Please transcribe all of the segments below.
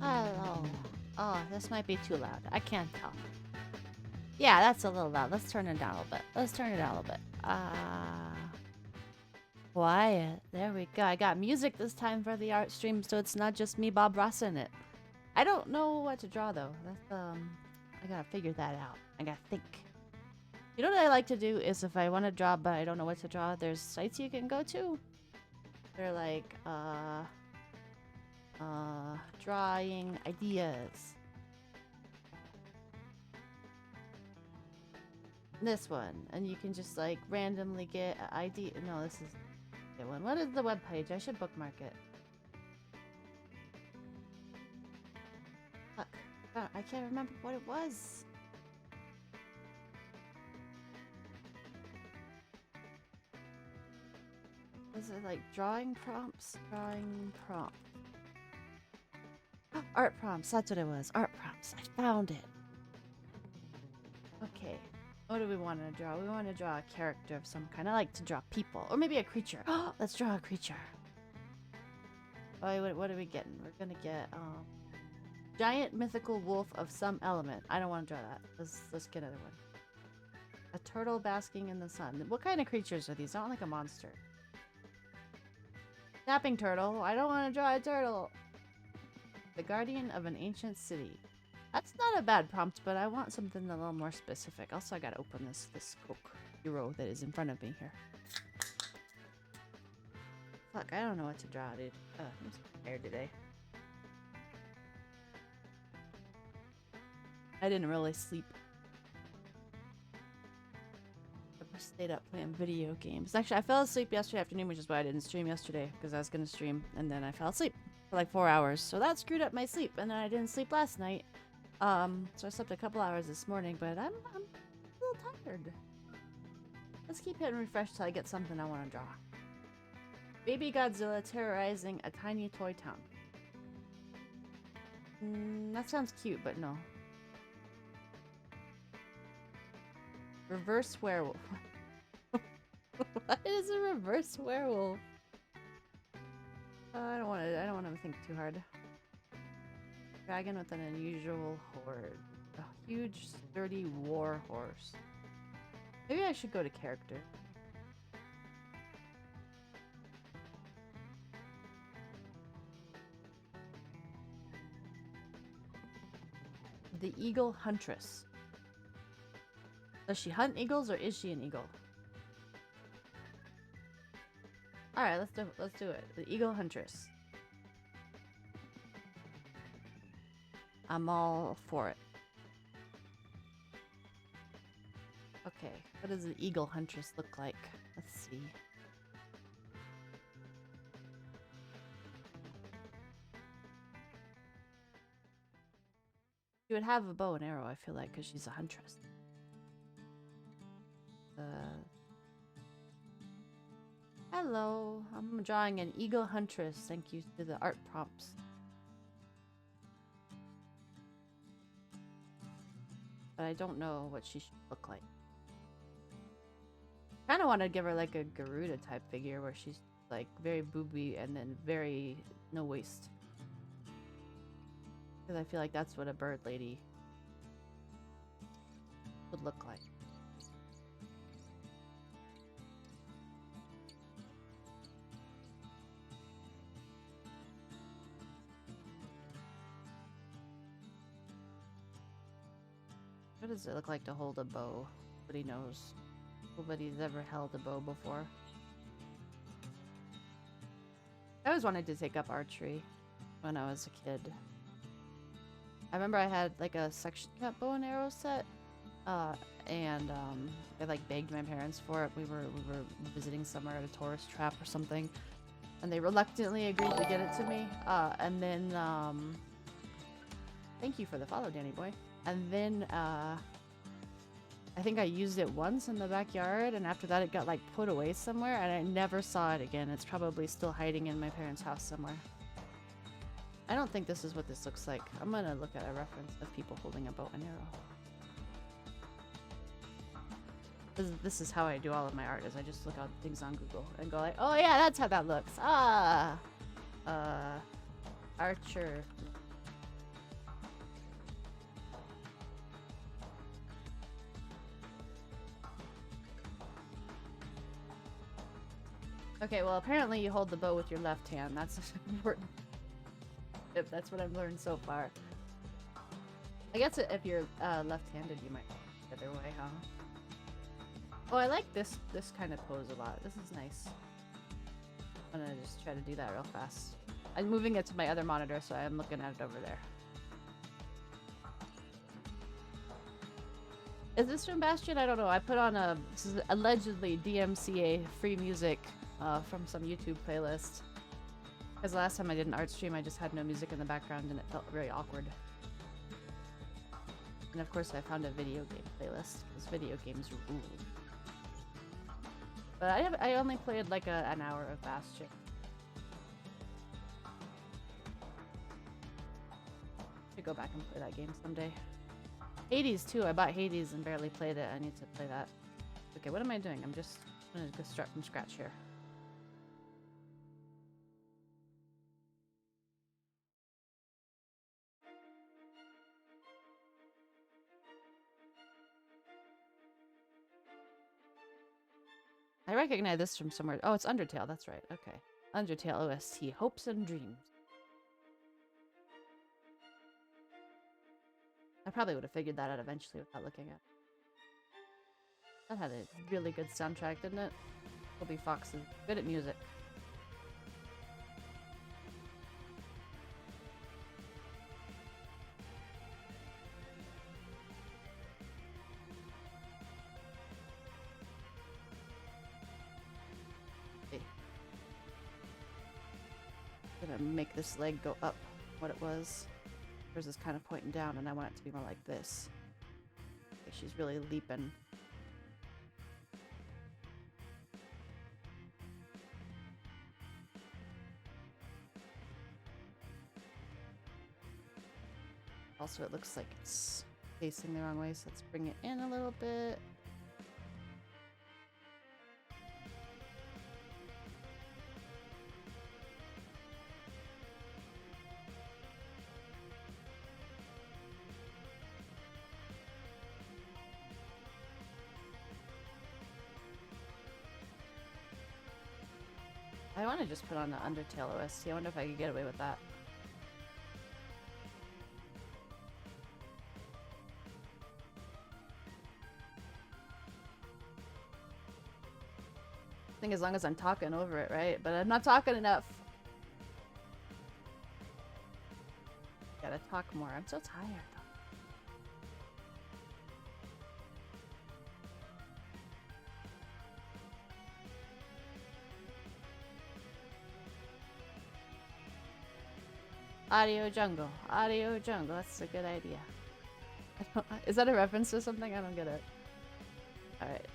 Hello. Oh, this might be too loud. I can't tell. Yeah, that's a little loud. Let's turn it down a little bit. Let's turn it down a little bit. Quiet. There we go. I got music this time for the art stream, so it's not just me, Bob Ross, in it. I don't know what to draw though. That's I gotta figure that out. I gotta think. You know what I like to do is if I want to draw but I don't know what to draw, there's sites you can go to. They're like drawing ideas. This one, and you can just like randomly get an idea. No, this is the one. What is the web page? I should bookmark it. Fuck. I can't remember what it was. Is it like drawing prompts? Drawing prompt. Art prompts. That's what it was. Art prompts. I found it. Okay. What do we want to draw? We want to draw a character of some kind. I like to draw people. Or maybe a creature. Let's draw a creature. Oh, what are we getting? We're going to get giant mythical wolf of some element. I don't want to draw that. Let's get another one. A turtle basking in the sun. What kind of creatures are these? I don't like a monster. Snapping turtle. I don't want to draw a turtle. The guardian of an ancient city. That's not a bad prompt, but I want something a little more specific. Also, I gotta open this Coke Hero that is in front of me here. Fuck, I don't know what to draw, dude. I'm so tired today. I didn't really sleep. I stayed up playing video games. Actually, I fell asleep yesterday afternoon, which is why I didn't stream yesterday, because I was gonna stream, and then I fell asleep for like 4 hours. So that screwed up my sleep, and then I didn't sleep last night. So I slept a couple hours this morning, but I'm a little tired. Let's keep hitting refresh till I get something I want to draw. Baby Godzilla terrorizing a tiny toy town. That sounds cute, but no. Reverse werewolf. What is a reverse werewolf? I don't want to think too hard. Dragon with an unusual horde. A huge, sturdy war horse. Maybe I should go to character. The eagle huntress. Does she hunt eagles or is she an eagle? Alright, let's do it. The eagle huntress. I'm all for it. Okay, what does the eagle huntress look like? Let's see. She would have a bow and arrow, I feel like, because she's a huntress. Hello, I'm drawing an eagle huntress. Thank you to the art prompts. But I don't know what she should look like. I kind of want to give her like a Garuda type figure where she's like very booby and then very no waist. Because I feel like that's what a bird lady would look like. What does it look like to hold a bow? Nobody knows. Nobody's ever held a bow before. I always wanted to take up archery when I was a kid. I remember I had like a section cut bow and arrow set, and I like begged my parents for it. We were visiting somewhere at a tourist trap or something, and they reluctantly agreed to get it to me. And then thank you for the follow, Danny boy. And then I think I used it once in the backyard, and after that it got like put away somewhere, and I never saw it again. It's probably still hiding in my parents' house somewhere. I don't think this is what this looks like. I'm gonna look at a reference of people holding a bow and arrow. This is how I do all of my art, is I just look out things on Google and go like, oh yeah, that's how that looks. Archer. Okay, well, apparently you hold the bow with your left hand. That's important. If that's what I've learned so far. I guess if you're left-handed, you might the other way, huh? Oh, I like this kind of pose a lot. This is nice. I'm gonna just try to do that real fast. I'm moving it to my other monitor, so I'm looking at it over there. Is this from Bastion? I don't know. I put on this is allegedly DMCA free music from some YouTube playlist. Because last time I did an art stream, I just had no music in the background and it felt very awkward. And of course I found a video game playlist, because video games rule. But I only played like an hour of Bastion. Should go back and play that game someday. Hades too. I bought Hades and barely played it. I need to play that. Okay, what am I doing? I'm just gonna go start from scratch here. I recognize this from somewhere. Oh, it's Undertale. That's right. Okay. Undertale OST. Hopes and Dreams. I probably would have figured that out eventually without looking at it. That had a really good soundtrack, didn't it? Toby Fox is good at music. Okay. Gonna make this leg go up what it was. Hers is kind of pointing down, and I want it to be more like this. Okay, she's really leaping. Also, it looks like it's facing the wrong way, so let's bring it in a little bit. I want to just put on the Undertale OST. I wonder if I could get away with that. I think as long as I'm talking over it, right? But I'm not talking enough. Gotta talk more. I'm so tired. Audio Jungle. Audio Jungle. That's a good idea. Is that a reference to something? I don't get it. Alright.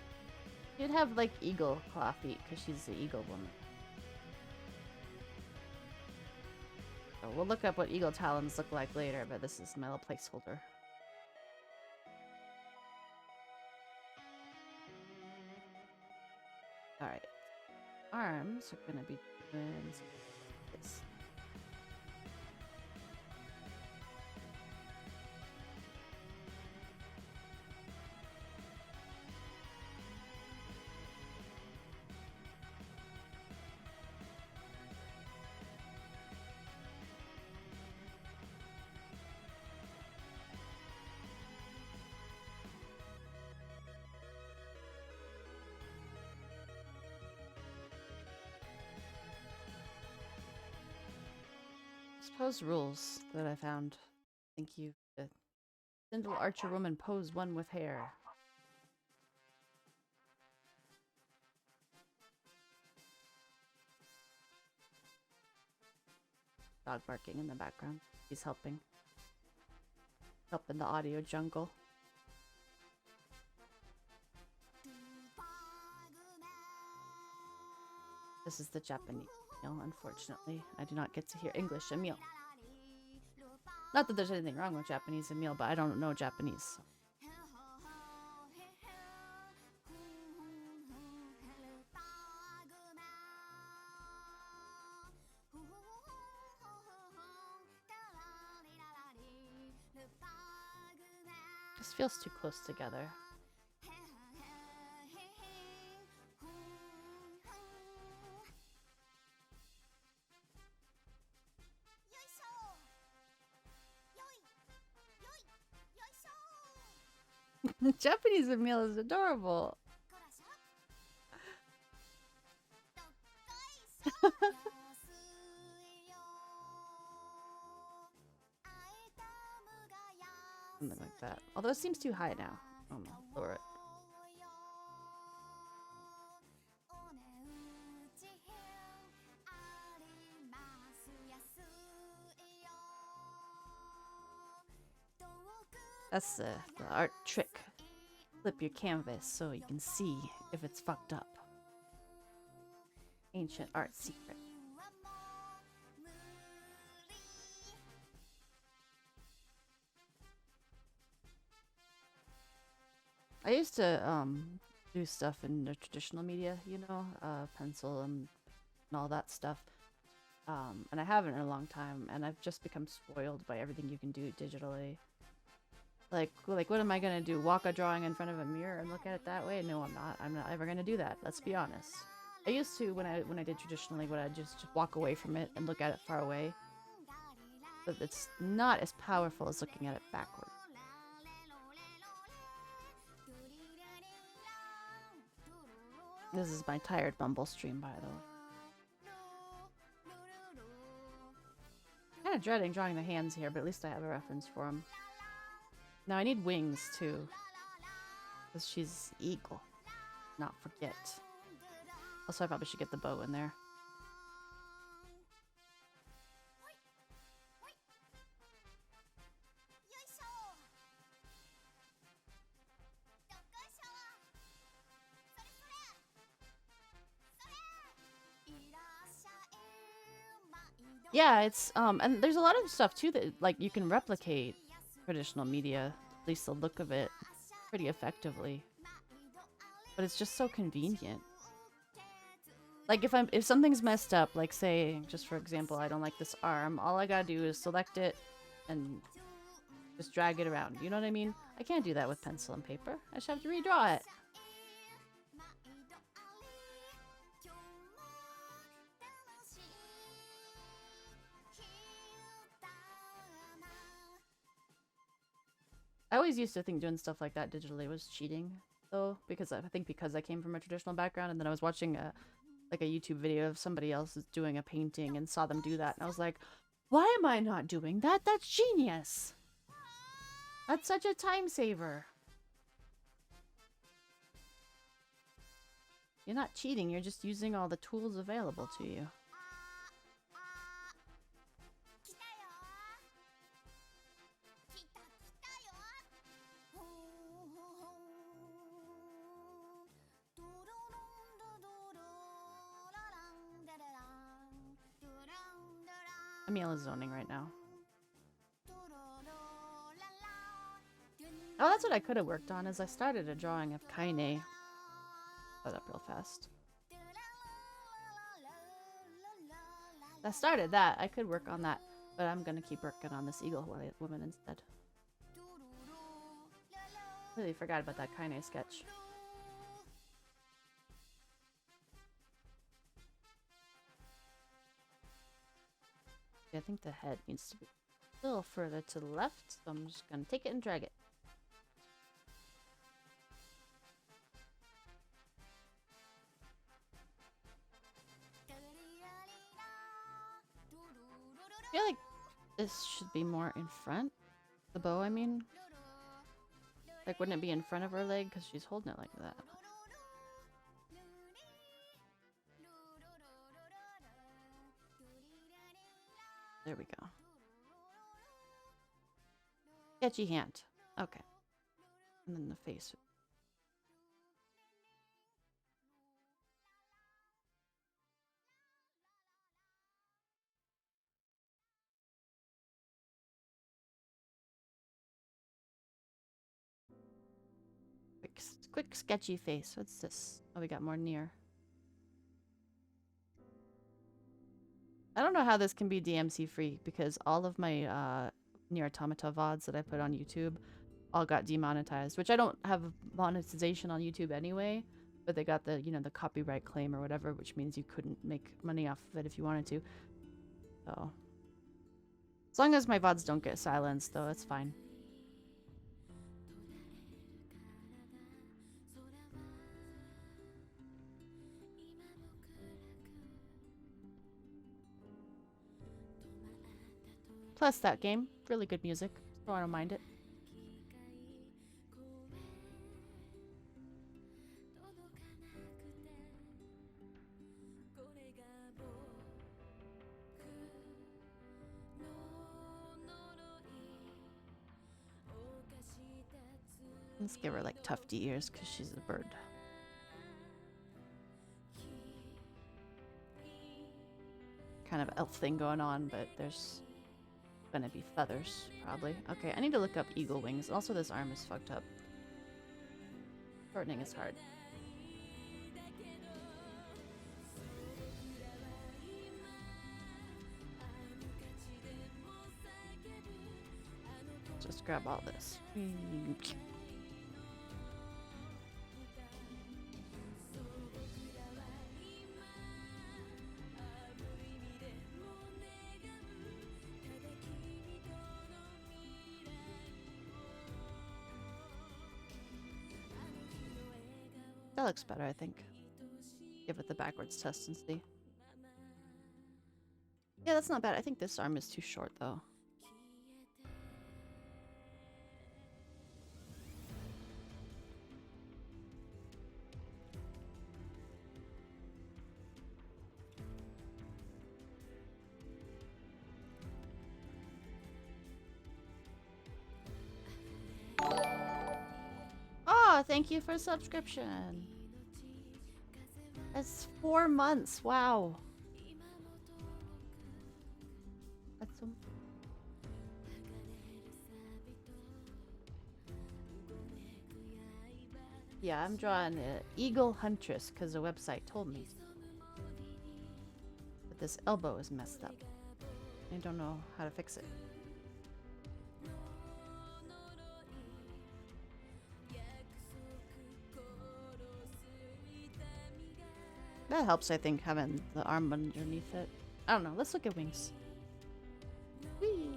You'd have like eagle claw feet because she's the eagle woman. So we'll look up what eagle talons look like later, but this is my little placeholder. Alright. Arms are gonna be doing this. Pose rules that I found. Thank you. The Spindle Archer Woman pose one with hair. Dog barking in the background. He's helping. Helping the audio jungle. This is the Japanese meal, unfortunately. I do not get to hear English Emil. Not that there's anything wrong with Japanese Emil, but I don't know Japanese. So. This feels too close together. Japanese Emil is adorable. Something like that. Although it seems too high now. Oh no, lower it. That's the art trick. Flip your canvas so you can see if it's fucked up. Ancient art secret. I used to do stuff in the traditional media, you know, pencil and all that stuff. And I haven't in a long time, and I've just become spoiled by everything you can do digitally. Like what am I gonna do? Walk a drawing in front of a mirror and look at it that way? No, I'm not. I'm not ever gonna do that. Let's be honest. I used to when I did traditionally, when I just walk away from it and look at it far away. But it's not as powerful as looking at it backward. This is my tired Bumble stream, by the way. Kind of dreading drawing the hands here, but at least I have a reference for them. Now I need wings too, because she's eagle. Not forget. Also, I probably should get the bow in there. Yeah, it's and there's a lot of stuff too that like you can replicate traditional media, at least the look of it, pretty effectively. But it's just so convenient. Like if something's messed up, like say just for example, I don't like this arm, all I gotta do is select it and just drag it around. You know what I mean? I can't do that with pencil and paper. I just have to redraw it. I always used to think doing stuff like that digitally was cheating, though, because I think because I came from a traditional background, and then I was watching a YouTube video of somebody else doing a painting and saw them do that, and I was like, why am I not doing that? That's genius! That's such a time saver. You're not cheating, you're just using all the tools available to you. Emil is zoning right now. Oh, that's what I could have worked on, is I started a drawing of Kaine. That up real fast. I started that. I could work on that, but I'm gonna keep working on this eagle woman instead. Really forgot about that Kaine sketch. I think the head needs to be a little further to the left, so I'm just gonna take it and drag it. I feel like this should be more in front. The bow, I mean. Like, wouldn't it be in front of her leg? Because she's holding it like that. There we go. Sketchy hand. Okay. And then the face. Quick sketchy face. What's this? Oh, we got more near. I don't know how this can be DMC free because all of my Nier Automata VODs that I put on YouTube all got demonetized, which I don't have monetization on YouTube anyway, but they got the, you know, the copyright claim or whatever, which means you couldn't make money off of it if you wanted to. So, as long as my VODs don't get silenced, though, that's fine. Plus that game, really good music, so I don't mind it. Let's give her like tufty ears because she's a bird. Kind of elf thing going on, but there's gonna be feathers, probably. Okay, I need to look up eagle wings. Also, this arm is fucked up. Shortening is hard. Just grab all this. That looks better, I think. Give it the backwards test and see. Yeah, that's not bad. I think this arm is too short, though. Oh, thank you for subscription. That's 4 months. Wow. That's so... Yeah, I'm drawing an eagle huntress because the website told me. But this elbow is messed up. I don't know how to fix it. That helps, I think, having the arm underneath it. I don't know. Let's look at wings. Whee!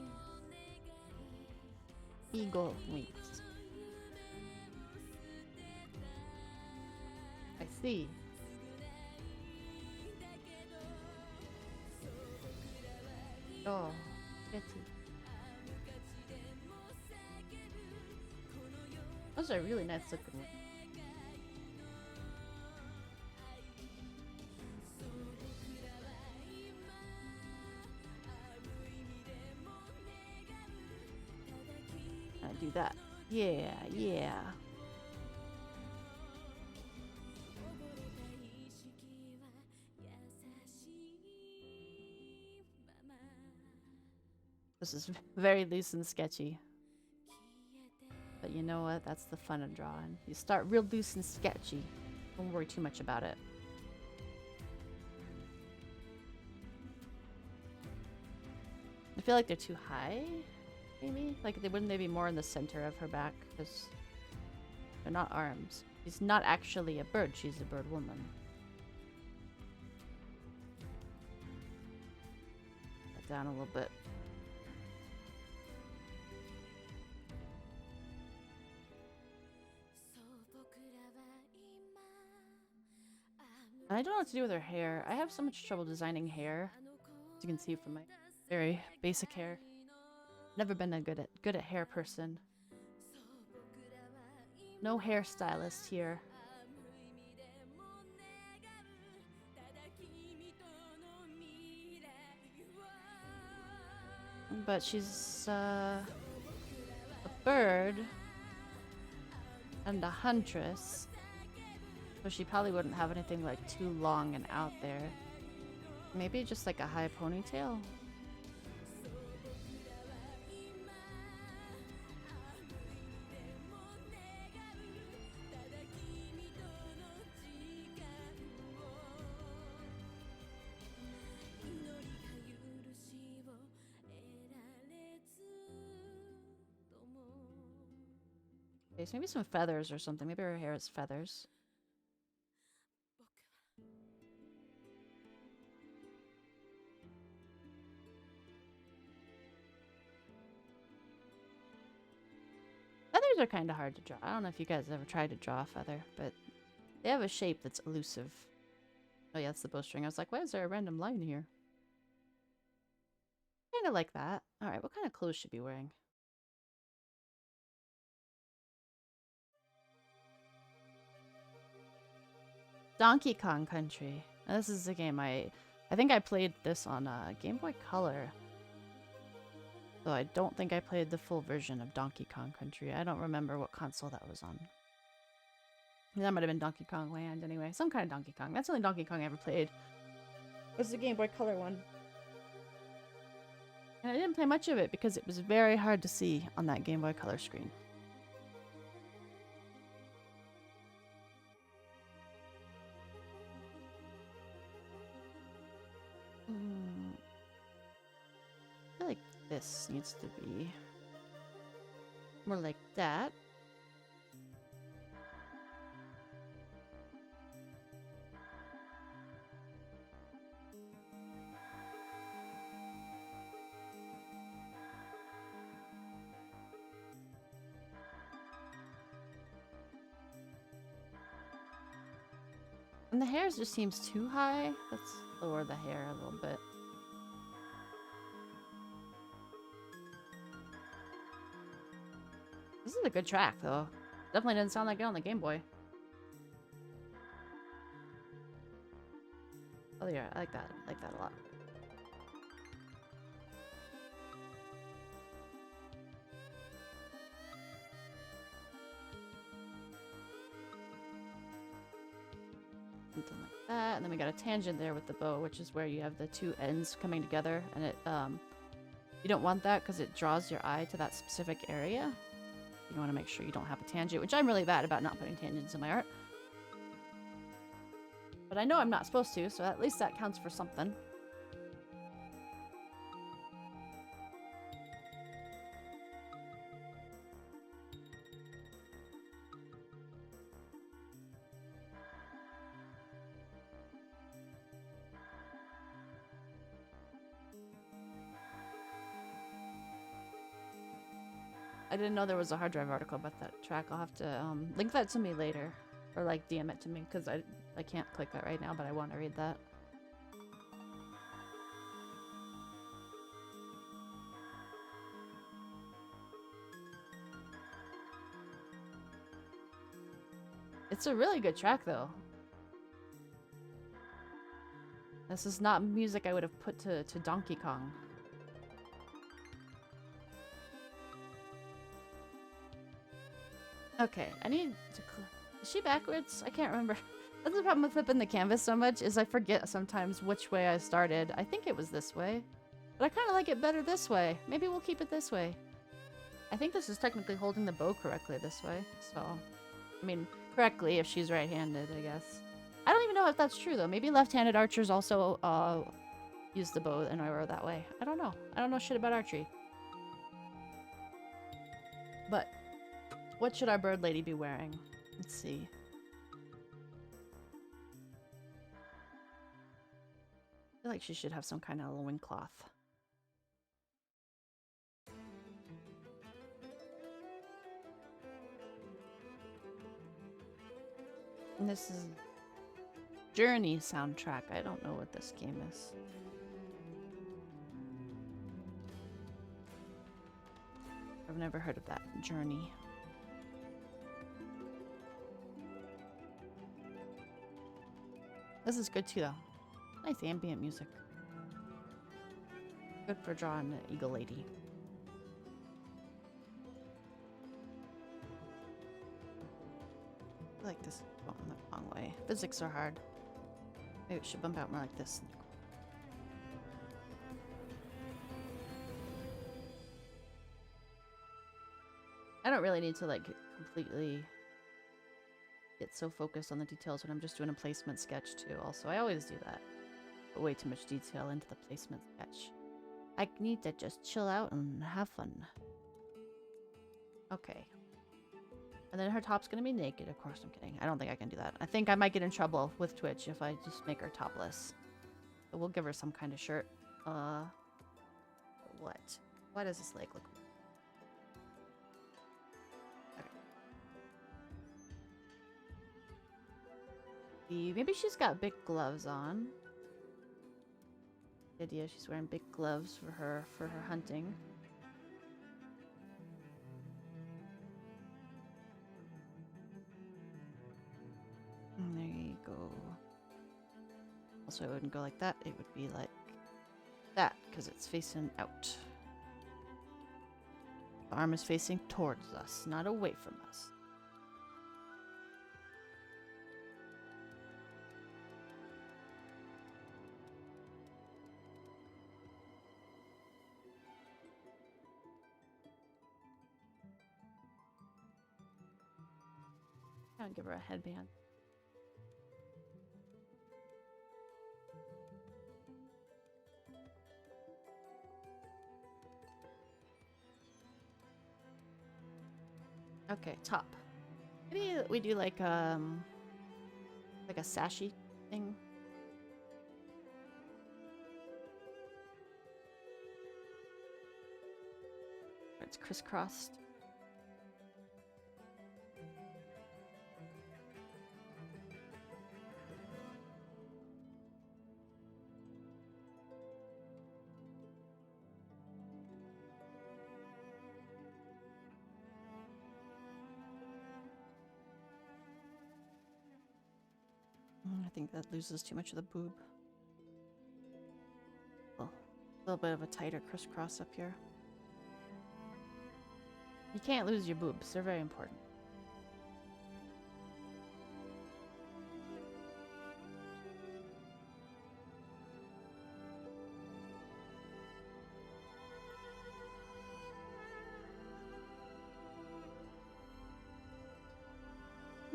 Eagle wings. I see. Oh, pretty. Those are really nice looking ones. Do that. Yeah, yeah. This is very loose and sketchy. But you know what? That's the fun of drawing. You start real loose and sketchy. Don't worry too much about it. I feel like they're too high. Maybe? Like, wouldn't they be more in the center of her back? Because they're not arms. She's not actually a bird. She's a bird woman. That down a little bit. And I don't know what to do with her hair. I have so much trouble designing hair. As you can see from my very basic hair. Never been a good at hair person. No hairstylist here. But she's a bird and a huntress, so she probably wouldn't have anything like too long and out there. Maybe just like a high ponytail. Okay, so maybe some feathers or something. Maybe her hair is feathers. Feathers are kind of hard to draw. I don't know if you guys ever tried to draw a feather, but they have a shape that's elusive. Oh yeah, that's the bowstring. I was like, why is there a random line here? kind of like that. All right, what kind of clothes should be wearing? Donkey Kong Country. Now, this is a game I think I played this on Game Boy Color. Though I don't think I played the full version of Donkey Kong Country. I don't remember what console that was on. That might have been Donkey Kong Land anyway. Some kind of Donkey Kong. That's the only Donkey Kong I ever played. It was the Game Boy Color one. And I didn't play much of it because it was very hard to see on that Game Boy Color screen. I feel like this needs to be more like that. And the hair just seems too high. Let's lower the hair a little bit. This is a good track, though. Definitely didn't sound like it on the Game Boy. Oh yeah, I like that. I like that a lot. Something like that. And then we got a tangent there with the bow, which is where you have the two ends coming together. And it, you don't want that because it draws your eye to that specific area. You want to make sure you don't have a tangent, which I'm really bad about not putting tangents in my art. But I know I'm not supposed to, so at least that counts for something. I didn't know there was a hard drive article about that track. I'll have to link that to me later. Or like DM it to me, because I can't click that right now, but I want to read that. It's a really good track, though. This is not music I would have put to Donkey Kong. Okay, I need to... Is she backwards? I can't remember. That's the problem with flipping the canvas so much, is I forget sometimes which way I started. I think it was this way. But I kind of like it better this way. Maybe we'll keep it this way. I think this is technically holding the bow correctly this way, so... I mean, correctly if she's right-handed, I guess. I don't even know if that's true, though. Maybe left-handed archers also use the bow and arrow that way. I don't know. I don't know shit about archery. But what should our bird lady be wearing? Let's see. I feel like she should have some kind of loincloth. And this is Journey soundtrack. I don't know what this game is. I've never heard of that. Journey. This is good too, though. Nice ambient music. Good for drawing an eagle lady. I like this going the wrong way. Physics are hard. Maybe it should bump out more like this. I don't really need to like completely get so focused on the details when I'm just doing a placement sketch too. Also, I always do that. Put way too much detail into the placement sketch. I need to just chill out and have fun. Okay. And then her top's gonna be naked. Of course, I'm kidding. I don't think I can do that. I think I might get in trouble with Twitch if I just make her topless. But we'll give her some kind of shirt. What? Why does this leg look... Okay. Maybe she's got big gloves on. The idea she's wearing big gloves for her hunting. And there you go. Also, it wouldn't go like that. It would be like that because it's facing out. The arm is facing towards us, not away from us. I'll give her a headband. Okay, top. Maybe we do like a sashy thing. Where it's crisscrossed. I think that loses too much of the boob. Well, a little bit of a tighter crisscross up here. You can't lose your boobs. They're very important.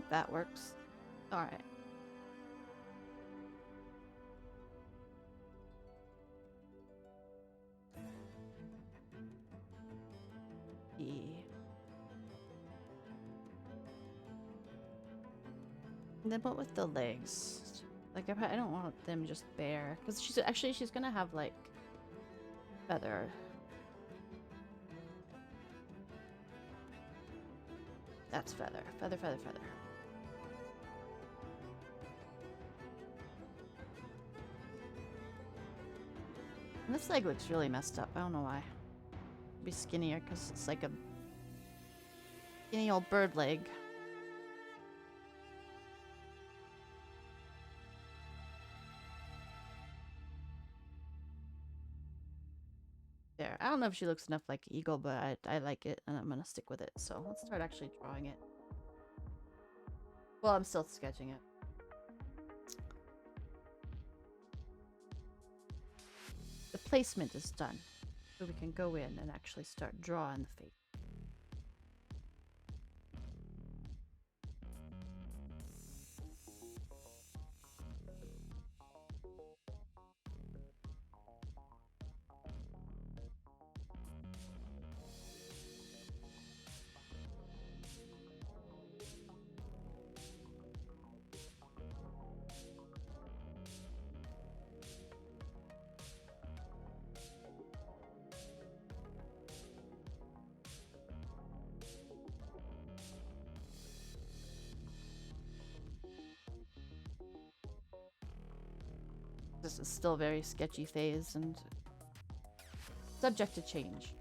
That works. All right. And then what with the legs? Like I don't want them just bare because she's gonna have like feather. That's feather. Feather, feather, feather. And this leg looks really messed up. I don't know why. It'd be skinnier because it's like a skinny old bird leg. There. I don't know if she looks enough like Eagle, but I like it and I'm gonna stick with it. So let's start actually drawing it. Well, I'm still sketching it. The placement is done. So we can go in and actually start drawing the face. This is still very sketchy phase and subject to change.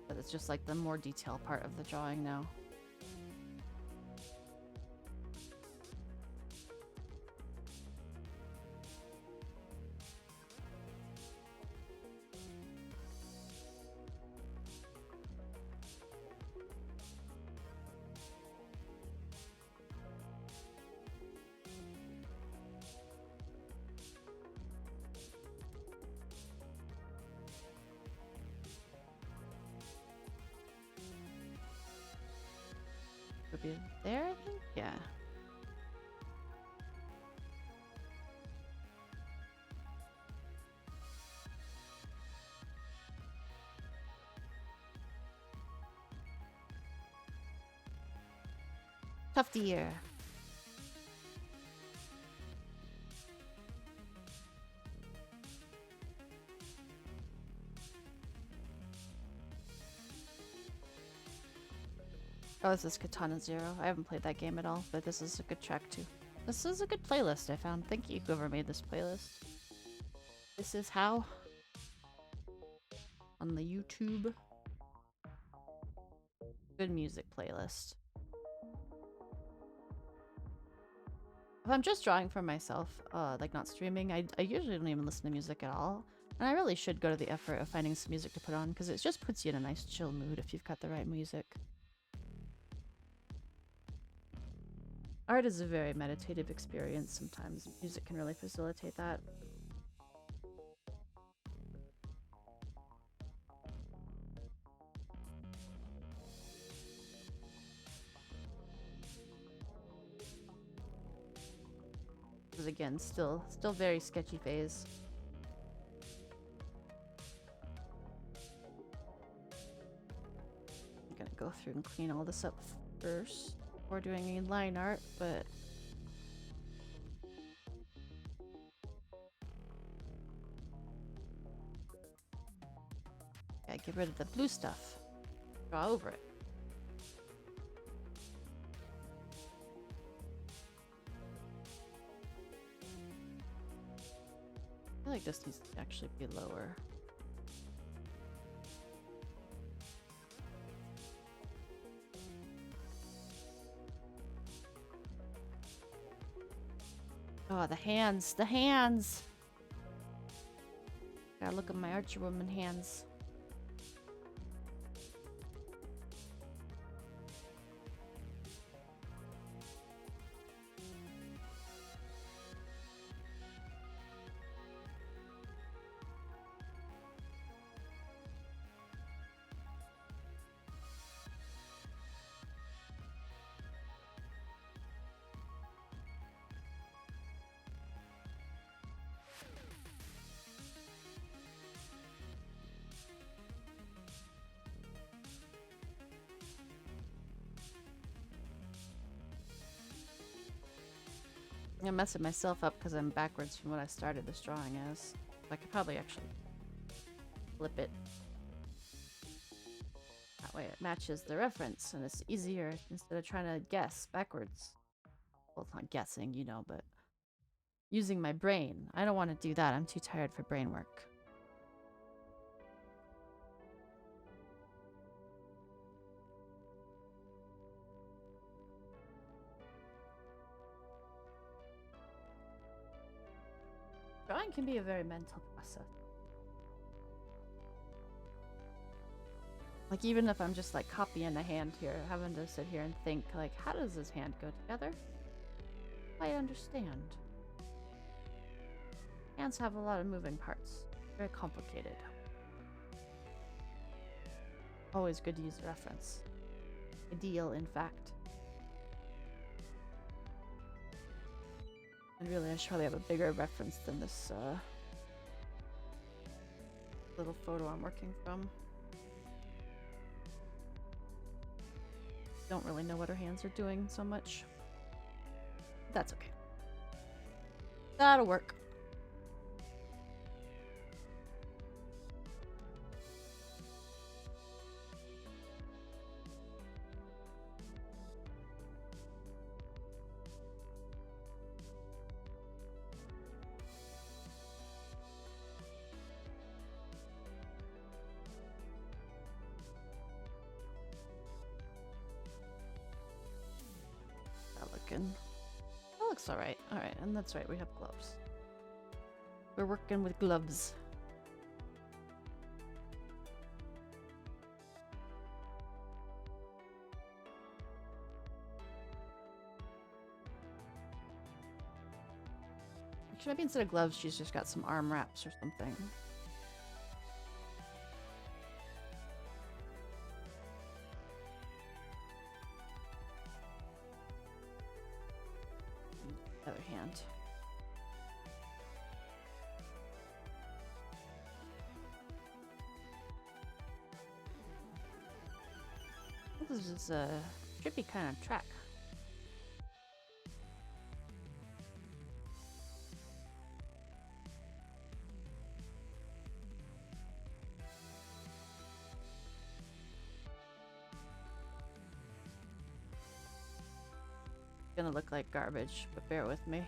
But it's just like the more detailed part of the drawing now. Would be there, I think? Yeah. Tough year. Oh, this is Katana Zero. I haven't played that game at all, but this is a good track too. This is a good playlist I found. Thank you, whoever made this playlist. This is how on the YouTube. Good music playlist. If I'm just drawing for myself, like not streaming, I usually don't even listen to music at all. And I really should go to the effort of finding some music to put on, because it just puts you in a nice chill mood if you've got the right music. Art is a very meditative experience sometimes. Music can really facilitate that. This is again still very sketchy phase. I'm gonna go through and clean all this up first before doing any line art, but gotta get rid of the blue stuff. Draw over it. I feel like this needs to actually be lower. Oh, the hands! The hands! Gotta look at my Archer Woman hands. I'm messing myself up because I'm backwards from what I started this drawing as. I could probably actually flip it. That way it matches the reference and it's easier instead of trying to guess backwards. Well, it's not guessing, you know, but using my brain. I don't want to do that. I'm too tired for brain work. Drawing can be a very mental process. Like, even if I'm just like copying a hand here, having to sit here and think, like, how does this hand go together? I understand. Hands have a lot of moving parts. Very complicated. Always good to use a reference. Ideal, in fact. And really, I should probably have a bigger reference than this little photo I'm working from. Don't really know what her hands are doing so much. That's okay. That'll work. That looks alright. Alright, and that's right, we have gloves. We're working with gloves. Actually, maybe instead of gloves, she's just got some arm wraps or something. Other hand. This is a trippy kind of track. gonna look like garbage, but bear with me.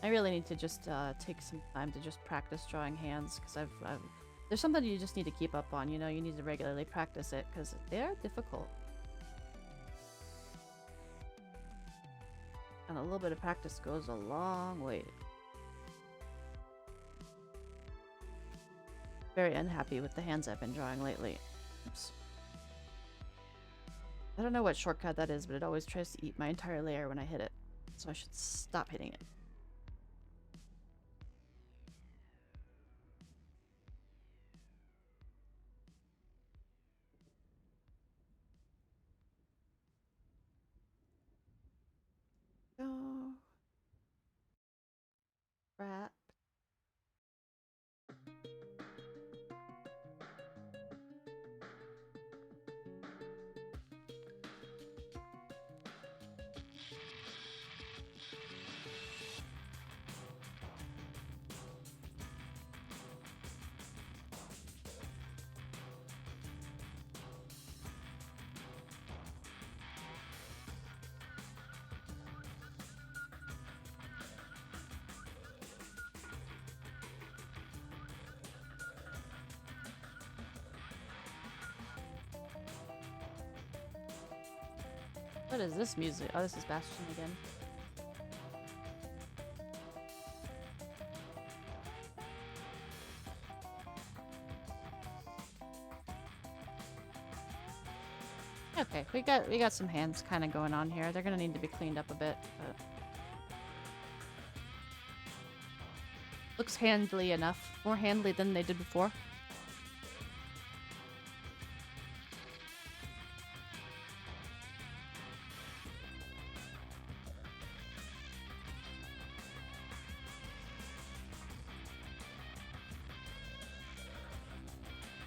I really need to just take some time to just practice drawing hands, because I've there's something you just need to keep up on, you know? You need to regularly practice it, because they are difficult. And a little bit of practice goes a long way. Very unhappy with the hands I've been drawing lately. Oops. I don't know what shortcut that is, but it always tries to eat my entire layer when I hit it. So I should stop hitting it. Go. Rat. What is this music? Oh, this is Bastion again. Okay, we got some hands kind of going on here. They're gonna need to be cleaned up a bit, but looks handly enough. More handly than they did before.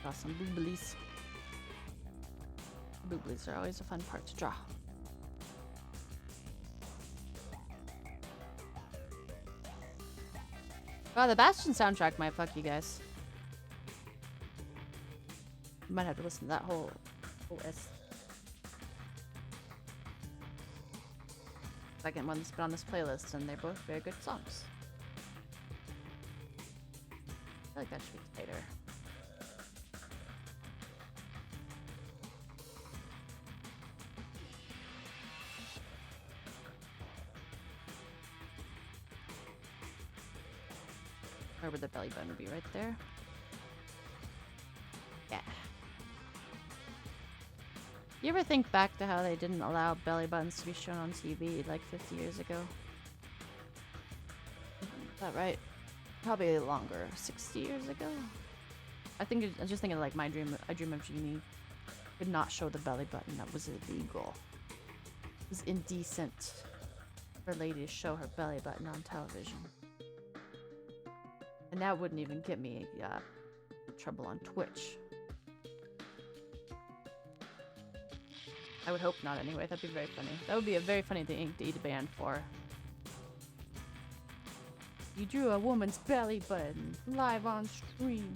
Draw some booblies. Booblies are always a fun part to draw. Wow, the Bastion soundtrack might fuck you guys. You might have to listen to that whole OS. Second one that's been on this playlist, and they're both very good songs. I feel like that should be tighter. Where would the belly button be? Right there? Yeah. You ever think back to how they didn't allow belly buttons to be shown on TV like 50 years ago? Is that right? Probably longer. 60 years ago? I was just thinking like I Dream of Jeannie could not show the belly button. That was illegal. It was indecent for a lady to show her belly button on television. And that wouldn't even get me trouble on Twitch. I would hope not anyway. That'd be very funny. That would be a very funny thing to eat a band for. You drew a woman's belly button live on stream.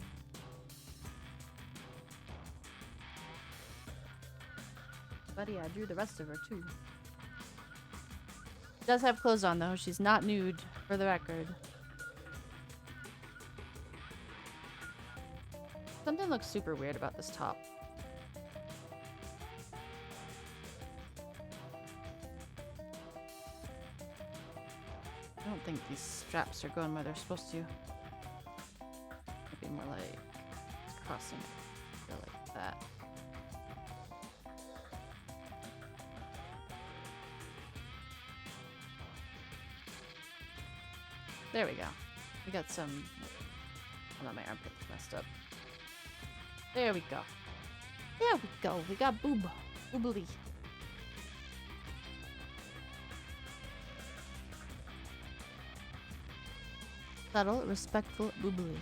Buddy, I drew the rest of her too. She does have clothes on though. She's not nude, for the record. Something looks super weird about this top. I don't think these straps are going where they're supposed to. Maybe more like crossing it. Go like that. There we go. We got some... Oh no, my armpit's messed up. There we go. There we go. We got boobly. Subtle, respectful boobly.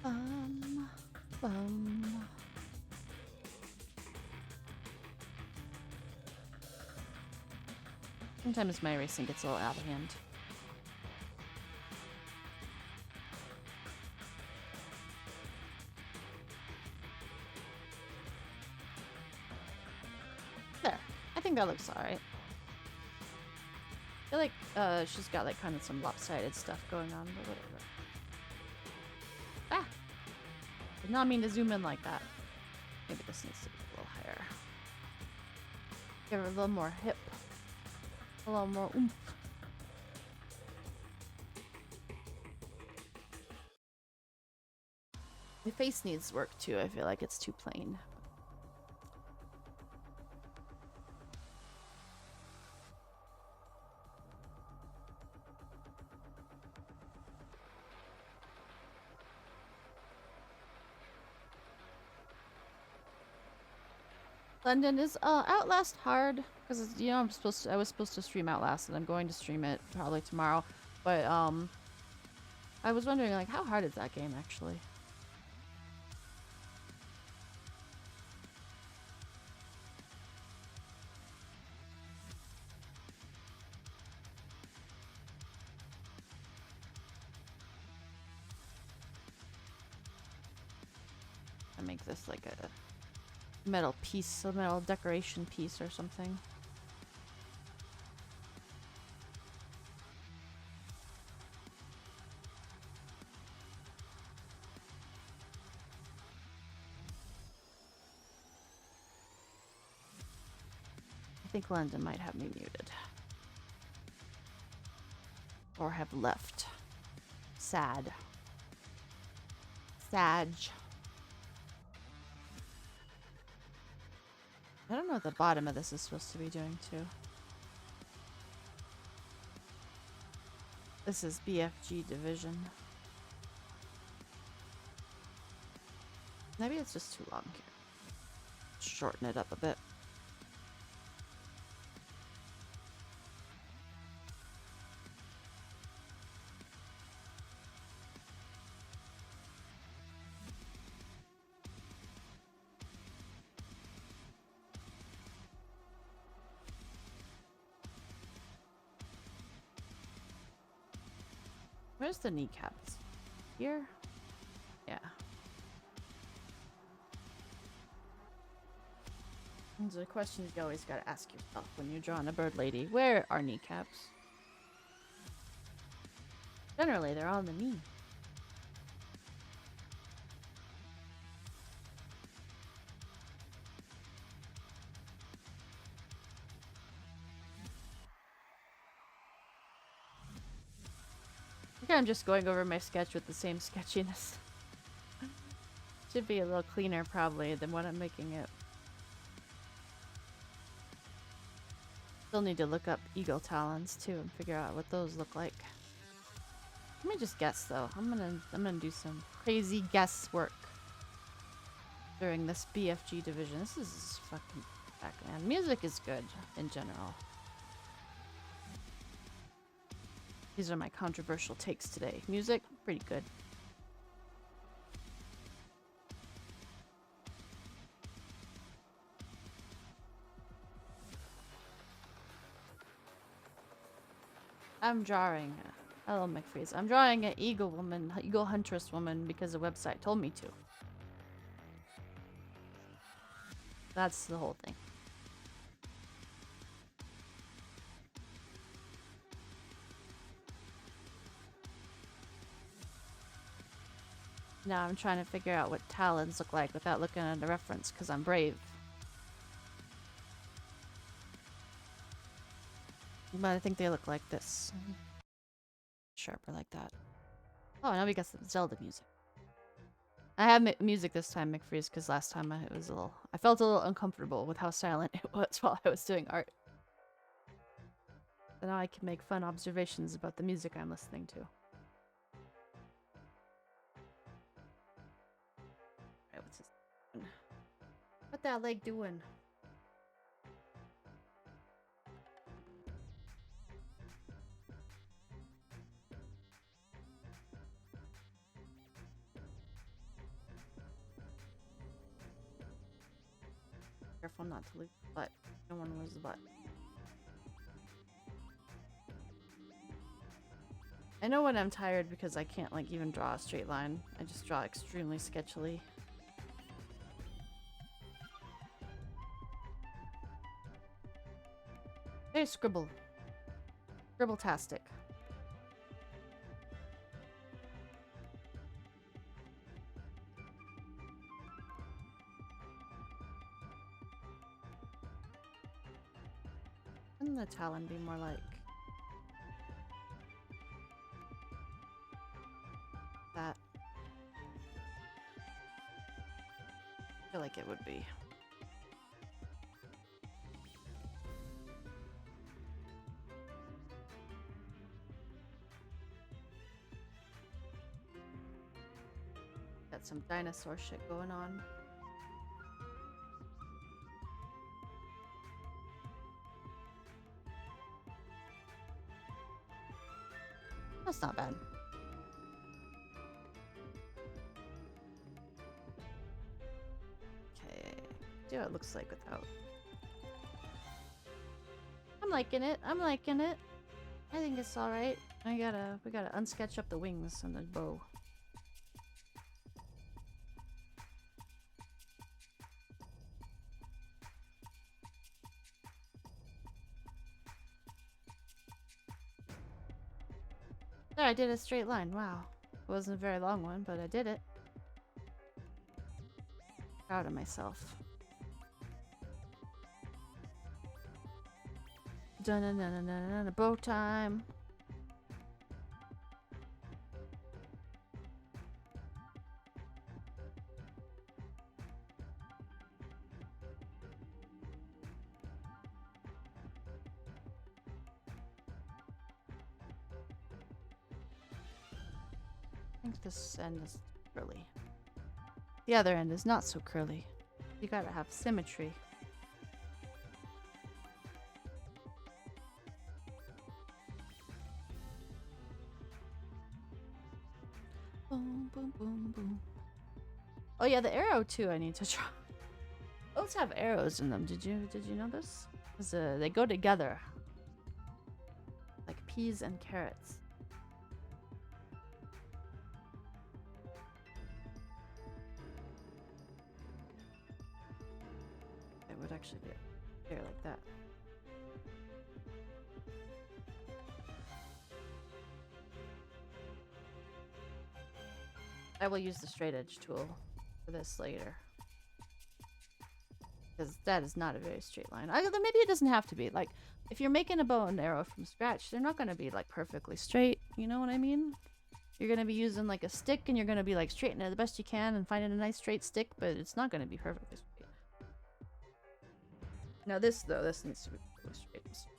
Bum, bum. Sometimes my racing gets a little out of hand. There. I think that looks alright. I feel like she's got like kind of some lopsided stuff going on, but whatever. Ah! Did not mean to zoom in like that. Maybe this needs to be a little higher. Give her a little more hip. A little more oomph. My face needs work too. I feel like it's too plain. London is Outlast hard because you know I was supposed to stream Outlast and I'm going to stream it probably tomorrow, but I was wondering like how hard is that game actually? I make this like a metal piece, a metal decoration piece or something. I think London might have me muted. Or have left. Sad. Sag. I don't know what the bottom of this is supposed to be doing too. This is BFG division. Maybe it's just too long here. Shorten it up a bit. Where's the kneecaps? Here? Yeah. There's a question you always gotta ask yourself when you're drawing a bird lady. Where are kneecaps? Generally, they're on the knee. I think I'm just going over my sketch with the same sketchiness. Should be a little cleaner probably than what I'm making it. Still need to look up eagle talons too and figure out what those look like. Let me just guess though. I'm gonna do some crazy guesswork during this BFG division. This is fucking back, man. Music is good in general. These are my controversial takes today. Music, pretty good. I'm drawing. Hello, McFreeze. I'm drawing an eagle woman, eagle huntress woman, because the website told me to. That's the whole thing. Now I'm trying to figure out what talons look like without looking at a reference, because I'm brave. But I think they look like this. Sharper like that. Oh, now we got some Zelda music. I have music this time, McFreeze, because last time I felt a little uncomfortable with how silent it was while I was doing art. So now I can make fun observations about the music I'm listening to. Alright, what's this? What that leg doing? Careful not to lose the butt. I don't want to lose the butt. I know when I'm tired because I can't like even draw a straight line. I just draw extremely sketchily. Hey, scribble. Scribble-tastic. Wouldn't the talon be more like that? I feel like it would be. Got some dinosaur shit going on. That's not bad. Okay, see what it looks like without. I'm liking it. I'm liking it. I think it's all right. We gotta unsketch up the wings and the bow. There, I did a straight line. Wow. It wasn't a very long one, but I did it. Proud of myself. Dun-dun-dun-dun-dun-dun, bow time. I think this end is curly. The other end is not so curly. You gotta have symmetry. Boom, boom, boom, boom. Oh yeah, the arrow too. I need to try. Oats have arrows in them. Did you know this? 'Cause, they go together, like peas and carrots. It would actually be there like that. I will use the straight edge tool for this later. Because that is not a very straight line. Maybe it doesn't have to be. Like, if you're making a bow and arrow from scratch, they're not going to be, like, perfectly straight. You know what I mean? You're going to be using, like, a stick, and you're going to be, like, straightening it the best you can and finding a nice straight stick, but it's not going to be perfectly straight. Now this, though, this needs to be perfectly straight.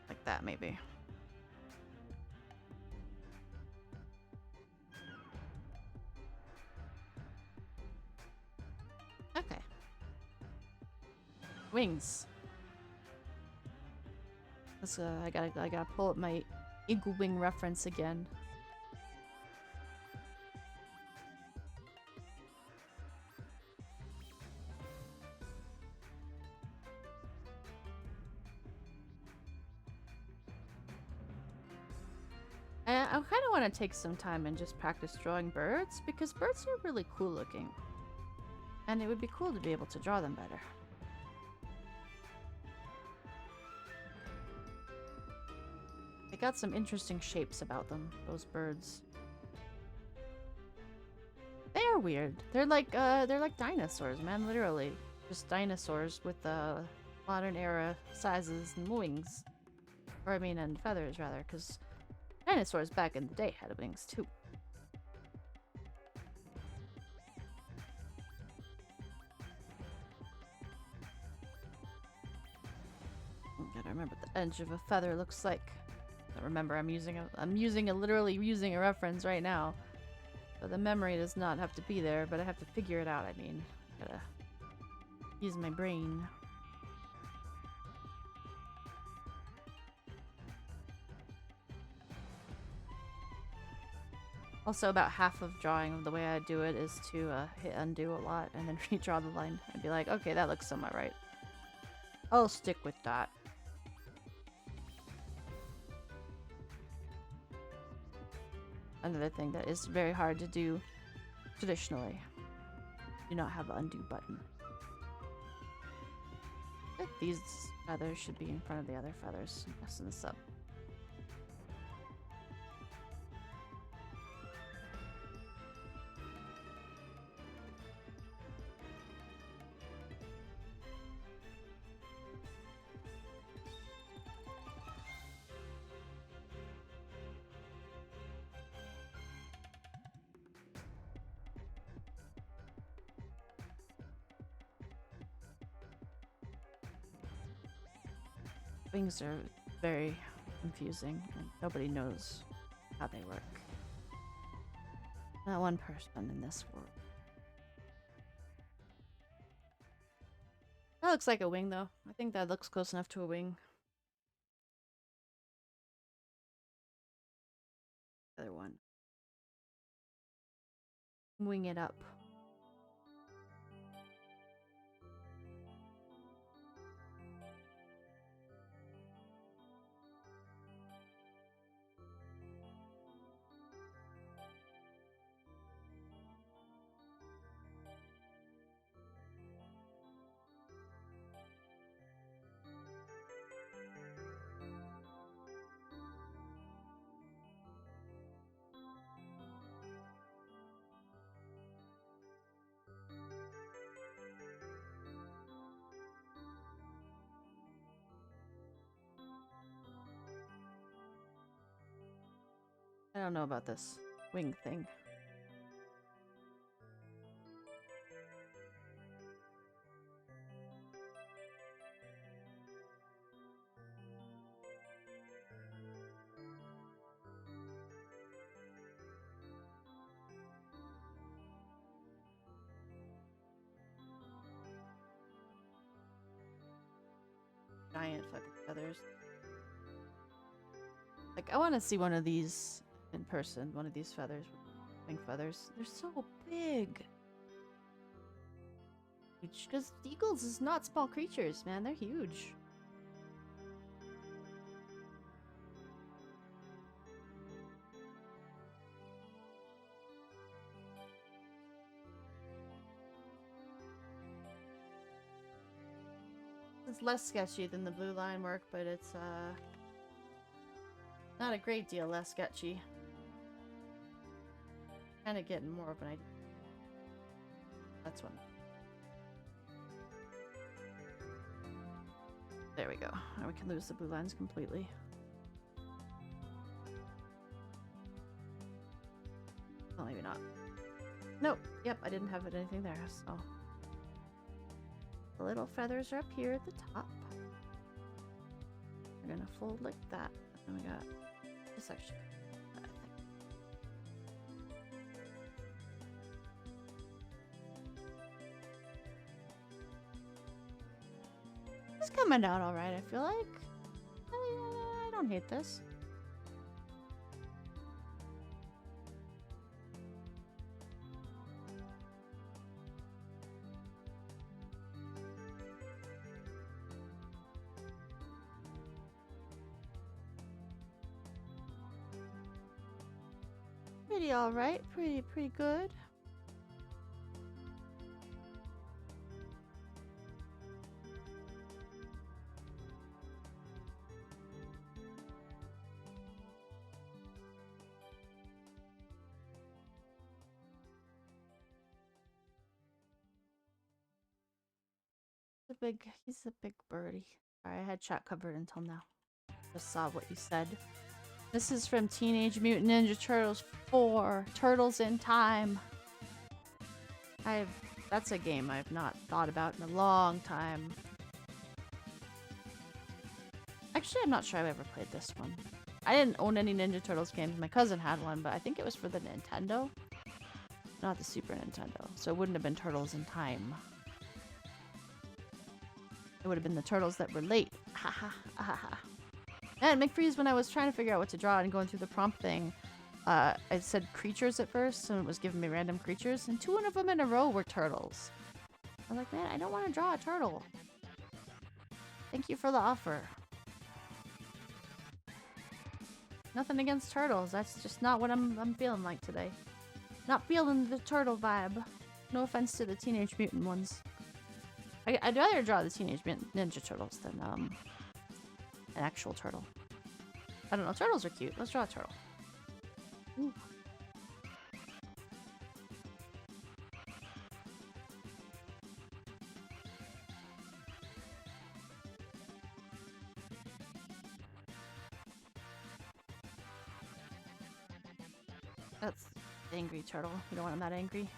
Like that, maybe. Okay. Wings. Let's, I gotta pull up my eagle wing reference again. I kind of want to take some time and just practice drawing birds, because birds are really cool looking. And it would be cool to be able to draw them better. They got some interesting shapes about them, those birds. They are weird. They're like dinosaurs, man, literally. Just dinosaurs with modern era sizes and wings. Or I mean, and feathers rather, because dinosaurs back in the day had wings too. Gotta remember what the edge of a feather looks like. Remember, I'm literally using a reference right now. But the memory does not have to be there, but I have to figure it out, I mean. Gotta use my brain. Also, about half of drawing, the way I do it is to hit undo a lot and then redraw the line and be like, okay, that looks somewhat right. I'll stick with that. Another thing that is very hard to do traditionally. Do not have an undo button. I think these feathers should be in front of the other feathers. I'm messing this up. Wings are very confusing and nobody knows how they work. Not one person in this world. That looks like a wing though. I think that looks close enough to a wing. Other one. Wing it up. I don't know about this wing thing. Giant fucking feathers. Like, I want to see one of these in person. One of these feathers. Wing feathers. They're so big. Because eagles is not small creatures, man. They're huge. It's less sketchy than the blue line work, but it's not a great deal less sketchy. Kind of getting more of an idea. That's one. There we go. Now we can lose the blue lines completely. Well, maybe not. Nope. Yep, I didn't have anything there, so. The little feathers are up here at the top. We're gonna fold like that. And we got this section. It's coming out alright, I feel like. I don't hate this. Pretty alright, pretty good. He's a big birdie. Sorry, I had chat covered until now. Just saw what you said. This is from Teenage Mutant Ninja Turtles 4, Turtles in Time. That's a game I've not thought about in a long time. Actually, I'm not sure I've ever played this one. I didn't own any Ninja Turtles games. My cousin had one, but I think it was for the Nintendo. Not the Super Nintendo. So it wouldn't have been Turtles in Time. It would have been the turtles that were late. Ha ha ha ha. And McFreeze, when I was trying to figure out what to draw and going through the prompt thing, I said creatures at first, and it was giving me random creatures, and 2 of them in a row were turtles. I'm like, man, I don't want to draw a turtle. Thank you for the offer. Nothing against turtles. That's just not what I'm feeling like today. Not feeling the turtle vibe. No offense to the Teenage Mutant ones. I'd rather draw the Teenage Mutant Ninja Turtles than an actual turtle. I don't know. Turtles are cute. Let's draw a turtle. Ooh. That's angry turtle. You don't want him that angry.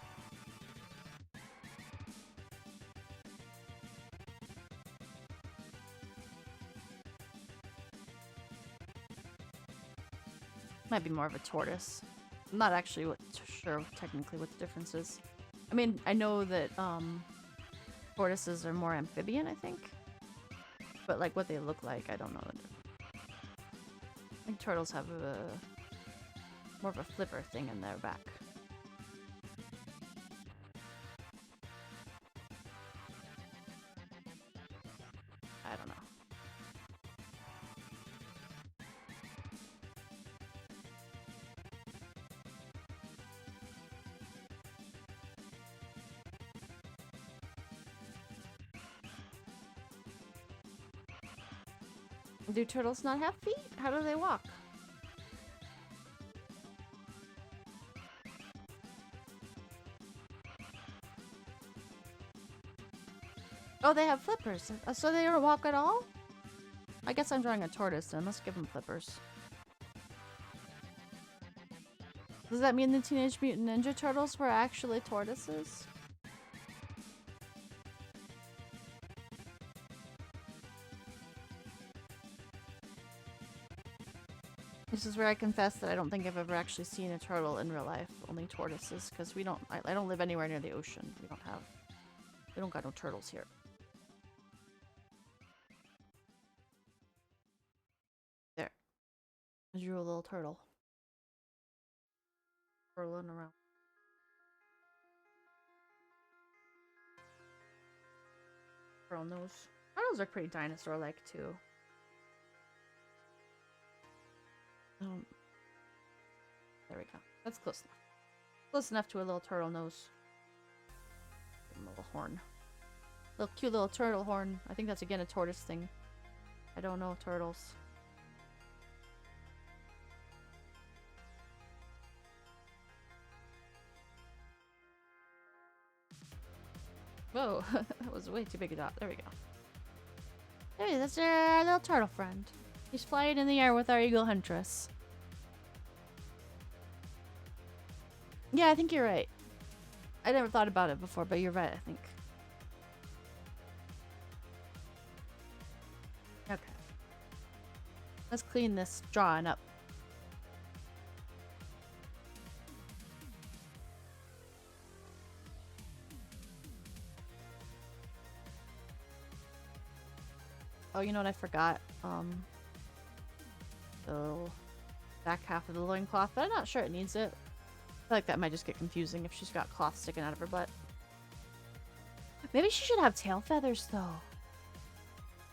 Might be more of a tortoise. I'm not actually sure technically what the difference is. I mean, I know that tortoises are more amphibian, I think. But like what they look like, I don't know. I think turtles have more of a flipper thing in their back. I don't know. Do turtles not have feet? How do they walk? Oh, they have flippers. So they don't walk at all? I guess I'm drawing a tortoise, then. Let's give them flippers. Does that mean the Teenage Mutant Ninja Turtles were actually tortoises? This is where I confess that I don't think I've ever actually seen a turtle in real life. Only tortoises, because we don't. I don't live anywhere near the ocean. We don't got no turtles here. There. I drew a little turtle. Whirling around. Turtle nose. Turtles are pretty dinosaur-like too. There we go. That's close enough. Close enough to a little turtle nose. Give him a little horn. Little cute little turtle horn. I think that's again a tortoise thing. I don't know turtles. Whoa, that was way too big a dot. There we go. Hey, that's our little turtle friend. He's flying in the air with our eagle huntress. Yeah, I think you're right. I never thought about it before, but you're right, I think. Okay. Let's clean this drawing up. Oh, you know what I forgot? The back half of the loincloth, but I'm not sure it needs it. I feel like that might just get confusing if she's got cloth sticking out of her butt. Maybe she should have tail feathers, though.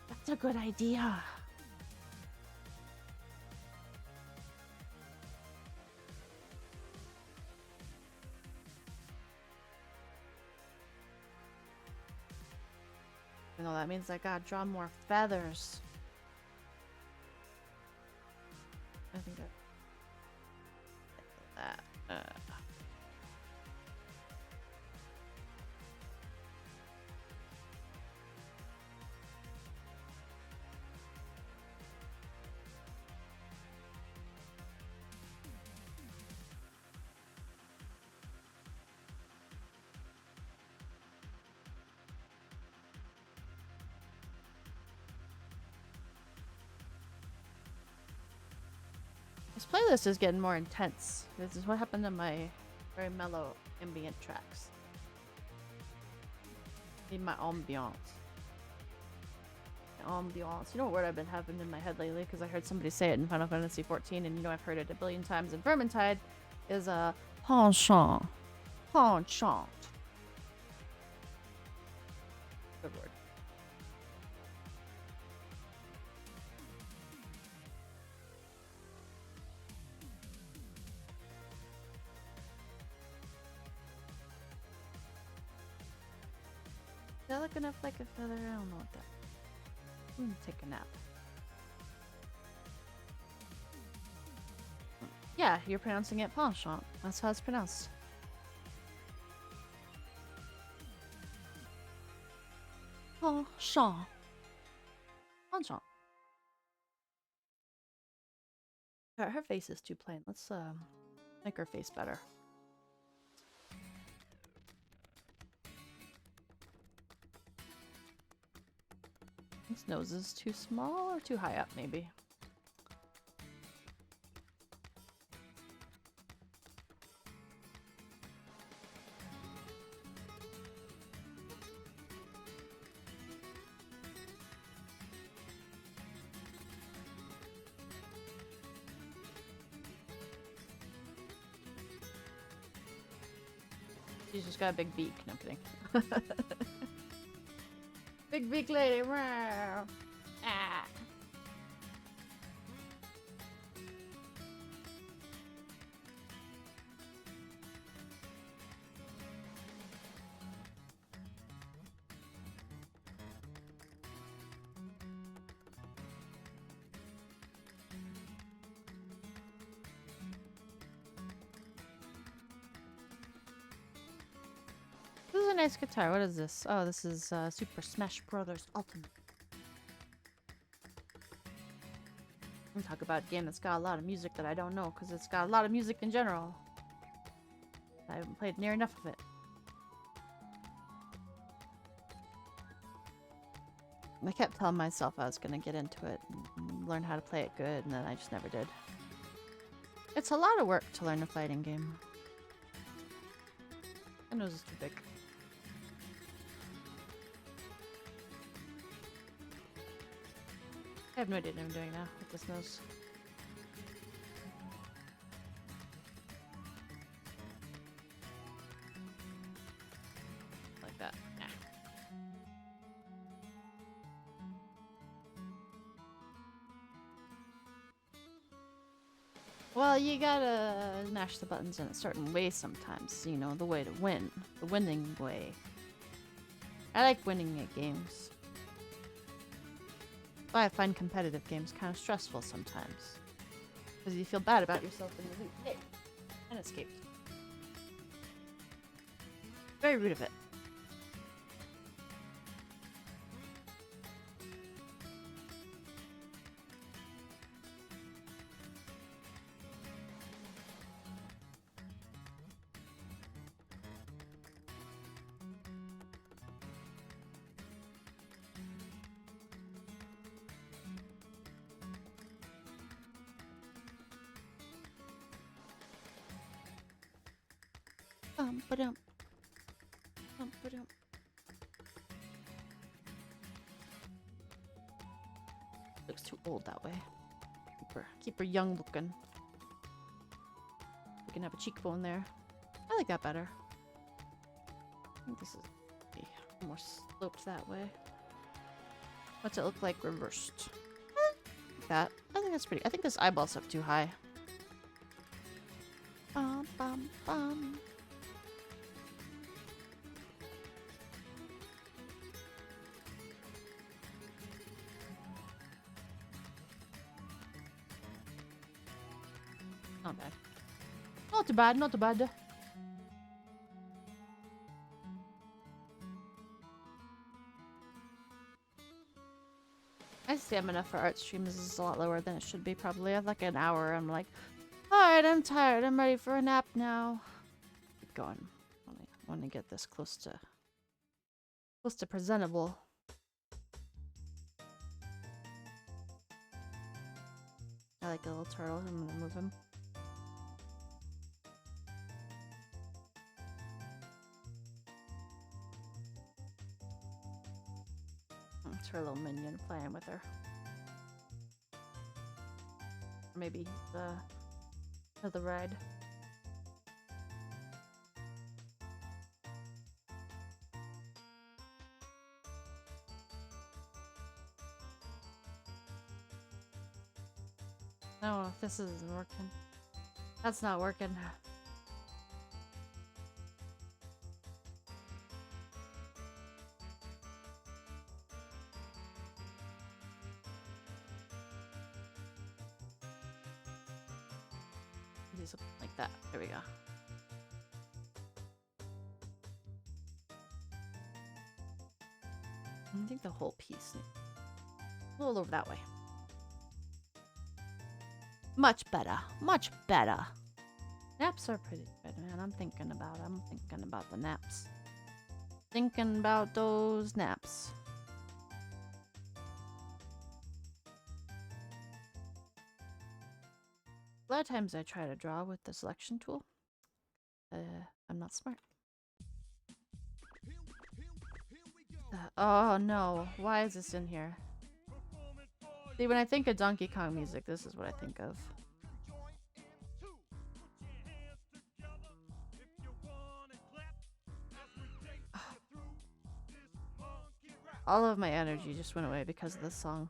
That's a good idea. You know, that means I gotta draw more feathers. I think that. This playlist is getting more intense. This is what happened to my very mellow ambient tracks. Need my ambiance. ambiance. You know what word I've been having in my head lately? Because I heard somebody say it in Final Fantasy 14, and you know I've heard it a billion times in Vermintide, is a penchant. Penchant. Good word. Is that looking up like a feather? I don't know what that. I'm gonna take a nap. Yeah, you're pronouncing it penchant. That's how it's pronounced. Penchant. Penchant. Her face is too plain. Let's make her face better. His nose is too small or too high up, maybe. She's just got a big beak. No, I'm kidding. Big beak lady. Ah. This is a nice guitar. What is this? Oh, this is Super Smash Brothers Ultimate. I'm talk about a game that's got a lot of music that I don't know, because it's got a lot of music in general. I haven't played near enough of it. I kept telling myself I was going to get into it and learn how to play it good, and then I just never did. It's a lot of work to learn a fighting game. My nose is too big. I have no idea what I'm doing now with this nose. Like that. Nah. Well, you gotta mash the buttons in a certain way sometimes. You know, the way to win. The winning way. I like winning at games. I find competitive games kind of stressful sometimes. Because you feel bad about yourself when you lose. Hey! And escaped. Very rude of it. Ba-dum. Ba-dum. Looks too old that way. Keep her young looking. We can have a cheekbone there. I like that better. I think this is more sloped that way. What's it look like reversed? Like that. I think that's pretty. I think this eyeball's up too high. Bum, bum, bum. Not bad. Not too bad, not too bad. My stamina for art streams is a lot lower than it should be, probably. I have like an hour. I'm like, alright, I'm tired. I'm ready for a nap now. Keep going. I want to get this close to presentable. I like a little turtle. I'm gonna move him. her little minion playing with her. Or maybe the ride. No, this isn't working. That's not working. Do something like that. There we go. I think the whole piece. A little over that way. Much better. Much better. Naps are pretty good, man. I'm thinking about the naps. Thinking about those naps. A lot of times I try to draw with the selection tool. I'm not smart. Oh no, why is this in here? See, when I think of Donkey Kong music, this is what I think of. All of my energy just went away because of this song.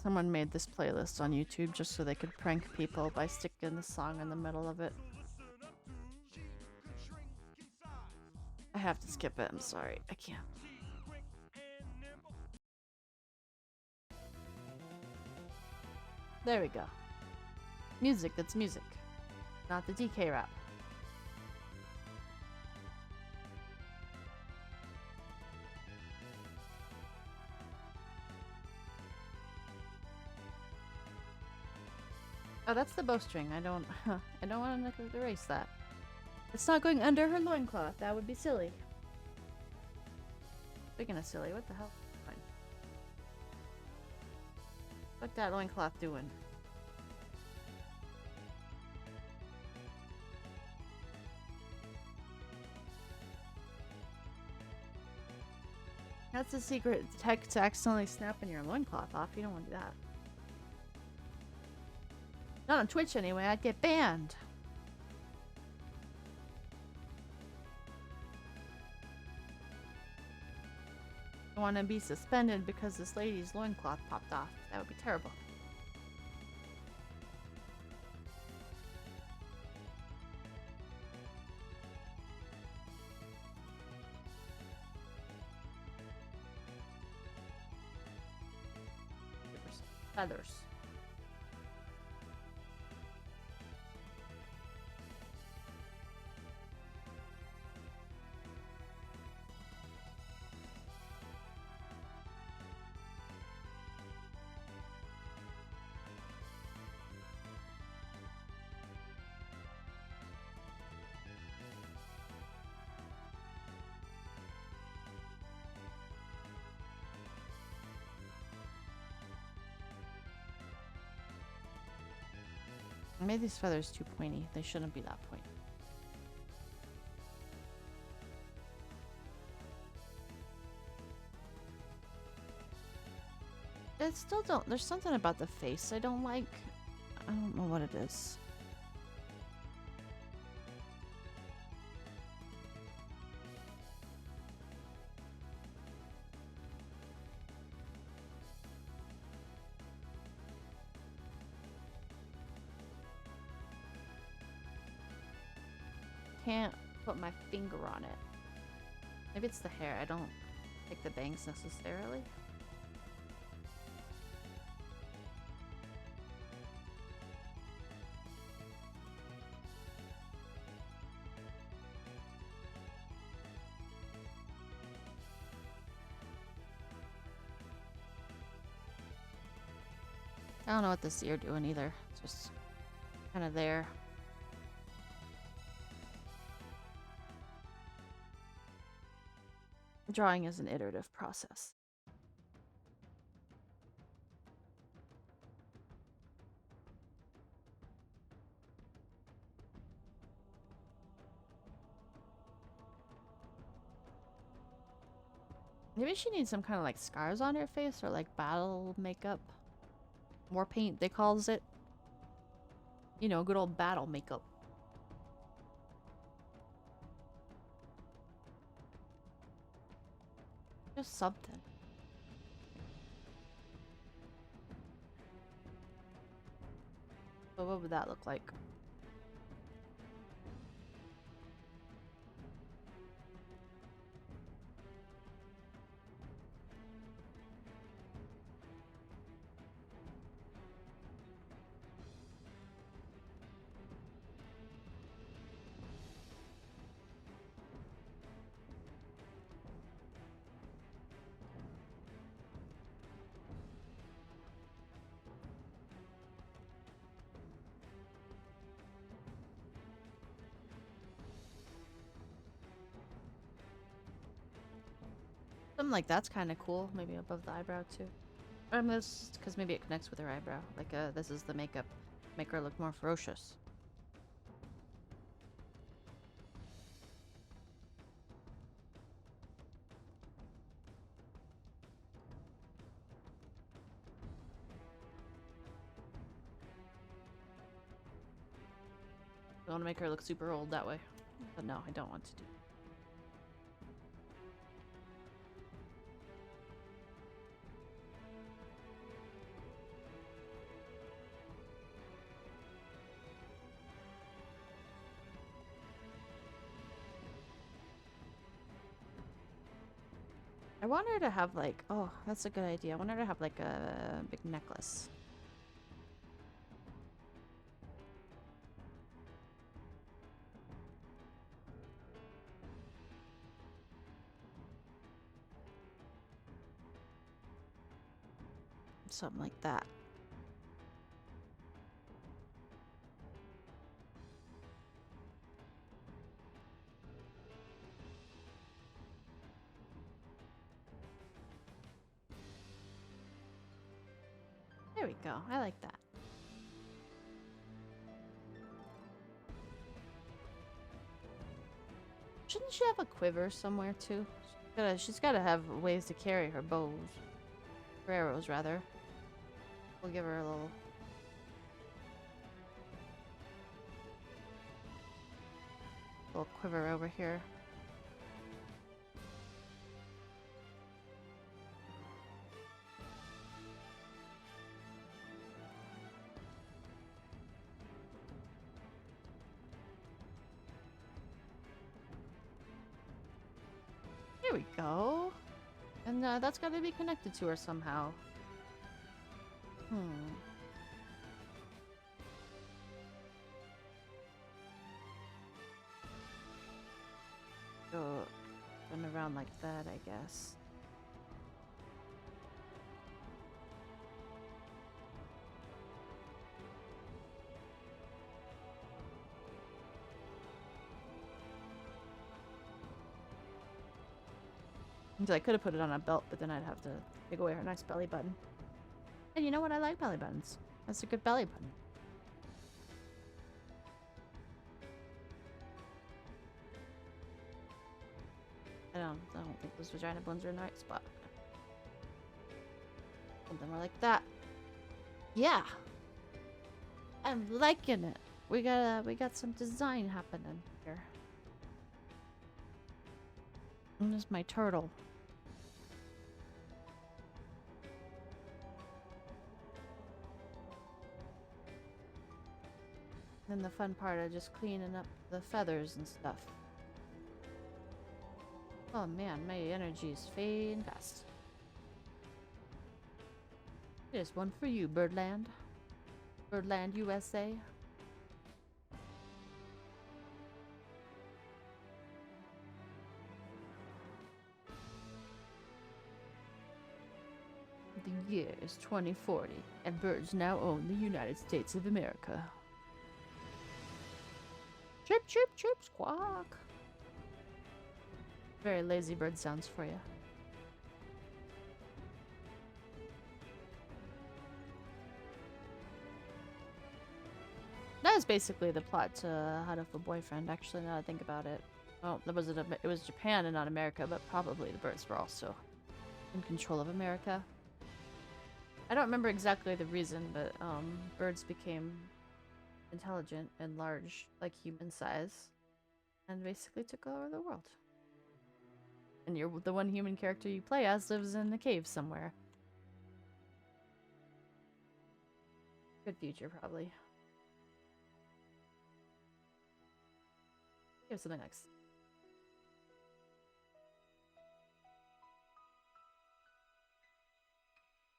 Someone made this playlist on YouTube just so they could prank people by sticking the song in the middle of it. I have to skip it, I'm sorry. I can't. There we go. Music that's music. Not the DK rap. Oh, that's the bowstring. I don't want to erase that. It's not going under her loincloth. That would be silly. Speaking of silly, what the hell? Fine. What's that loincloth doing? That's the secret tech to accidentally snapping your loincloth off. You don't want to do that. Not on Twitch anyway, I'd get banned. I want to be suspended because this lady's loincloth popped off. That would be terrible. Feathers. I made these feathers too pointy. They shouldn't be that pointy. I still don't. There's something about the face I don't like. I don't know what it is. Can't put my finger on it. Maybe it's the hair. I don't like the bangs necessarily. I don't know what this ear doing either. It's just kind of there. Drawing is an iterative process. Maybe she needs some kind of like scars on her face or like battle makeup. War paint, they calls it. You know, good old battle makeup. Just something. But what would that look like? Something like that's kind of cool. Maybe above the eyebrow too. This because maybe it connects with her eyebrow. Like this is the makeup. Make her look more ferocious. I want to make her look super old that way. But no, I don't want to do. I want her to have like, oh, that's a good idea. I want her to have like a big necklace. Something like that. There we go. I like that. Shouldn't she have a quiver somewhere too? She's gotta have ways to carry her bows. Her arrows, rather. We'll give her a little quiver over here. There we go. And that's got to be connected to her somehow. Go run around like that, I guess. I could have put it on a belt, but then I'd have to take away her nice belly button. And you know what? I like belly buttons. That's a good belly button. I don't think those vagina buttons are in the right spot. Something more like that. Yeah. I'm liking it. We got some design happening here. And this is my turtle. And the fun part of just cleaning up the feathers and stuff. Oh man, my energy is fading fast. There's one for you, Birdland. Birdland, USA. The year is 2040, and birds now own the United States of America. Chirp, chirp, chirp, squawk. Very lazy bird sounds for you. That is basically the plot to How to Have a Boyfriend, actually, now that I think about it. Well, it was Japan and not America, but probably the birds were also in control of America. I don't remember exactly the reason, but birds became intelligent and large, like human size, and basically took over the world. And the one human character you play as lives in the cave somewhere. Good future, probably. Give something next.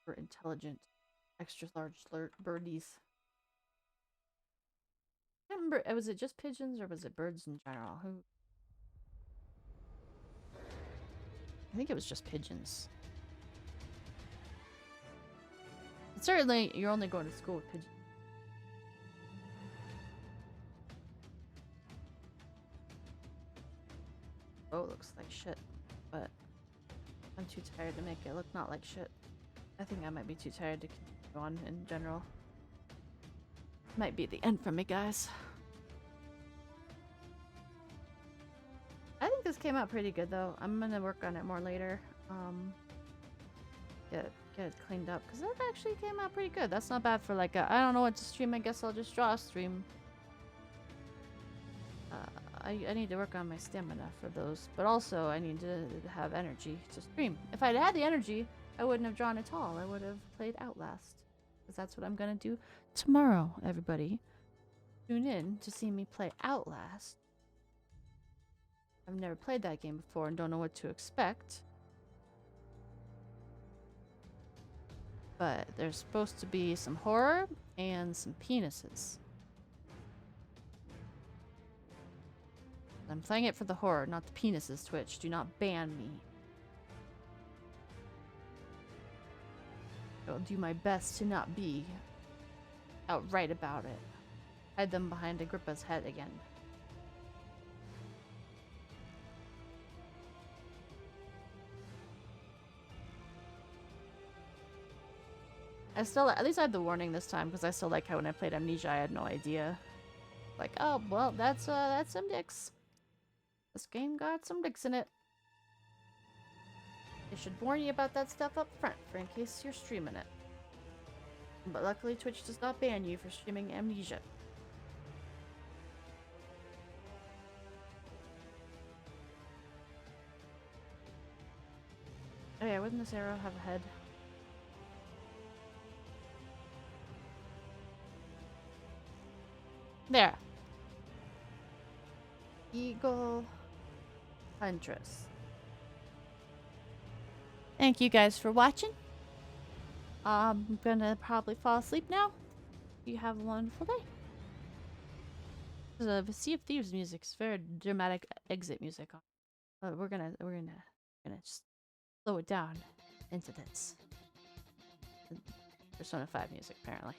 For intelligent, extra large birdies. I can't remember, was it just pigeons or was it birds in general? I think it was just pigeons. But certainly, you're only going to school with pigeons. Oh, it looks like shit, but I'm too tired to make it look not like shit. I think I might be too tired to continue on in general. Might be the end for me, guys. I think this came out pretty good, though. I'm gonna work on it more later. Get it cleaned up, because that actually came out pretty good. That's not bad for like I don't know what to stream. I guess I'll just draw a stream. I need to work on my stamina for those, but also I need to have energy to stream. If I'd had the energy, I wouldn't have drawn at all. I would have played Outlast, because that's what I'm gonna do tomorrow, everybody. Tune in to see me play Outlast. I've never played that game before and don't know what to expect. But there's supposed to be some horror and some penises. I'm playing it for the horror, not the penises, Twitch. Do not ban me. I'll do my best to not be outright about it. Hide them behind Agrippa's head again. At least I had the warning this time, because I still like how when I played Amnesia I had no idea. Like, oh, well, that's some dicks. This game got some dicks in it. They should warn you about that stuff up front, for in case you're streaming it. But luckily Twitch does not ban you for streaming Amnesia. Oh yeah, wouldn't this arrow have a head? There. Eagle Huntress. Thank you guys for watching. I'm gonna probably fall asleep now. You have a wonderful day. There's a Sea of Thieves music. It's very dramatic exit music. But we're gonna just slow it down into this. Persona 5 music, apparently.